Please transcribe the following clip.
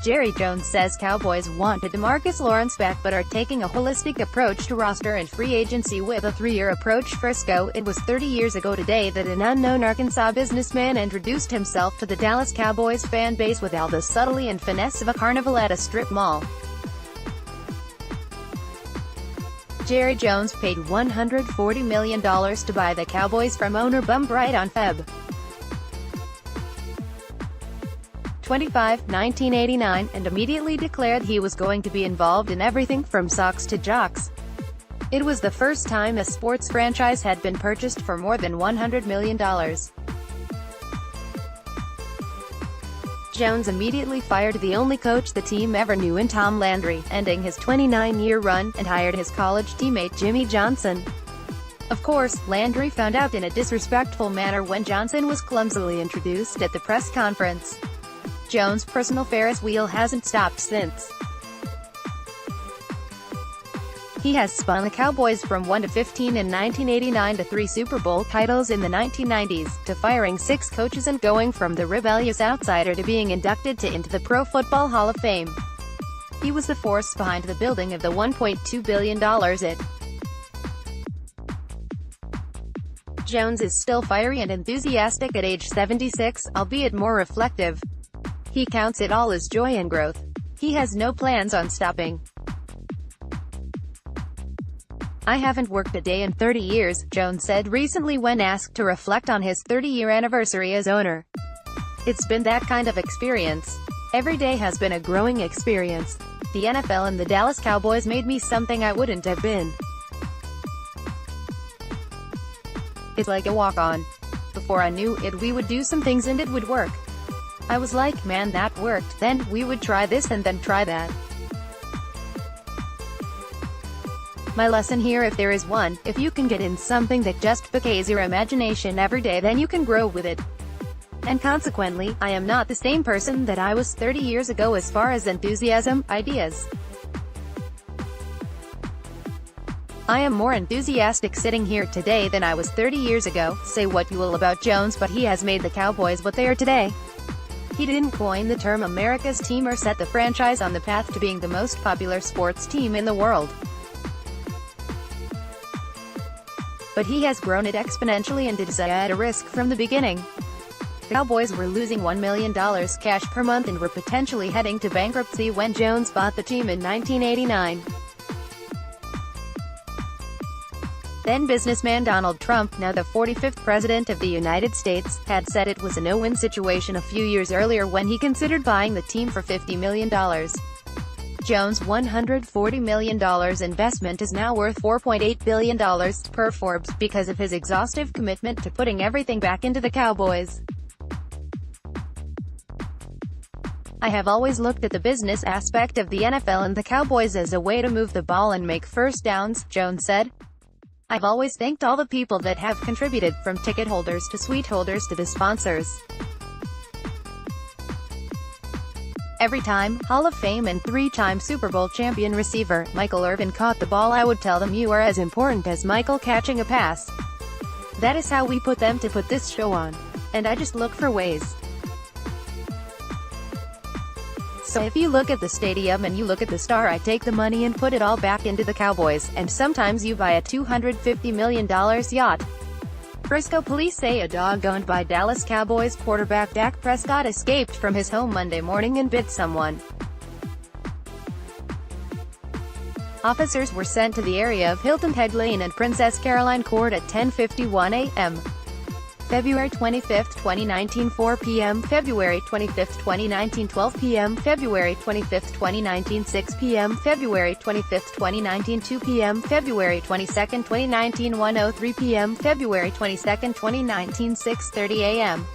Jerry Jones says Cowboys wanted DeMarcus Lawrence back but are taking a holistic approach to roster and free agency with a 3-year approach. Frisco It was 30 years ago today that an unknown Arkansas businessman introduced himself to the Dallas Cowboys fan base with all the subtlety and finesse of a carnival at a strip mall. Jerry Jones paid $140 million to buy the Cowboys from owner Bum Bright on Feb. 25, 1989, and immediately declared he was going to be involved in everything from socks to jocks. It was the first time a sports franchise had been purchased for more than $100 million. Jones immediately fired the only coach the team ever knew in Tom Landry, ending his 29-year run, and hired his college teammate Jimmy Johnson. Of course, Landry found out in a disrespectful manner when Johnson was clumsily introduced at the press conference. Jones' personal Ferris wheel hasn't stopped since. He has spun the Cowboys from 1 to 15 in 1989 to 3 Super Bowl titles in the 1990s, to firing 6 coaches and going from the rebellious outsider to being inducted into the Pro Football Hall of Fame. He was the force behind the building of the $1.2 billion It. Jones is still fiery and enthusiastic at age 76, albeit more reflective. He counts it all as joy and growth. He has no plans on stopping. "I haven't worked a day in 30 years, Jones said recently when asked to reflect on his 30-year anniversary as owner. "It's been that kind of experience. Every day has been a growing experience. The NFL and the Dallas Cowboys made me something I wouldn't have been. It's like a walk-on. Before I knew it, we would do some things and it would work. I was like, man, that worked, then we would try this and then try that. My lesson here, if there is one, if you can get in something that just piques your imagination every day, then you can grow with it. And consequently, I am not the same person that I was 30 years ago as far as enthusiasm, ideas. I am more enthusiastic sitting here today than I was 30 years ago. Say what you will about Jones, but he has made the Cowboys what they are today. He didn't coin the term America's team or set the franchise on the path to being the most popular sports team in the world. But he has grown it exponentially and did so at a risk from the beginning. The Cowboys were losing $1 million cash per month and were potentially heading to bankruptcy when Jones bought the team in 1989. Then businessman Donald Trump, now the 45th President of the United States, had said it was a no-win situation a few years earlier when he considered buying the team for $50 million. Jones' $140 million investment is now worth $4.8 billion, per Forbes, because of his exhaustive commitment to putting everything back into the Cowboys. "I have always looked at the business aspect of the NFL and the Cowboys as a way to move the ball and make first downs," Jones said. "I've always thanked all the people that have contributed, from ticket holders to suite holders to the sponsors. Every time Hall of Fame and 3-time Super Bowl champion receiver Michael Irvin caught the ball, I would tell them, you are as important as Michael catching a pass. That is how we put them to put this show on. And I just look for ways. So if you look at the stadium and you look at the star, I take the money and put it all back into the Cowboys, and sometimes you buy a $250 million yacht." Frisco police say a dog owned by Dallas Cowboys quarterback Dak Prescott escaped from his home Monday morning and bit someone. Officers were sent to the area of Hilton Head Lane and Princess Caroline Court at 10:51 a.m. February 25, 2019 4 p.m. February 25, 2019 12 p.m. February 25, 2019 6 p.m. February 25, 2019 2 p.m. February 22, 2019 1:03 p.m. February 22, 2019 6:30 a.m.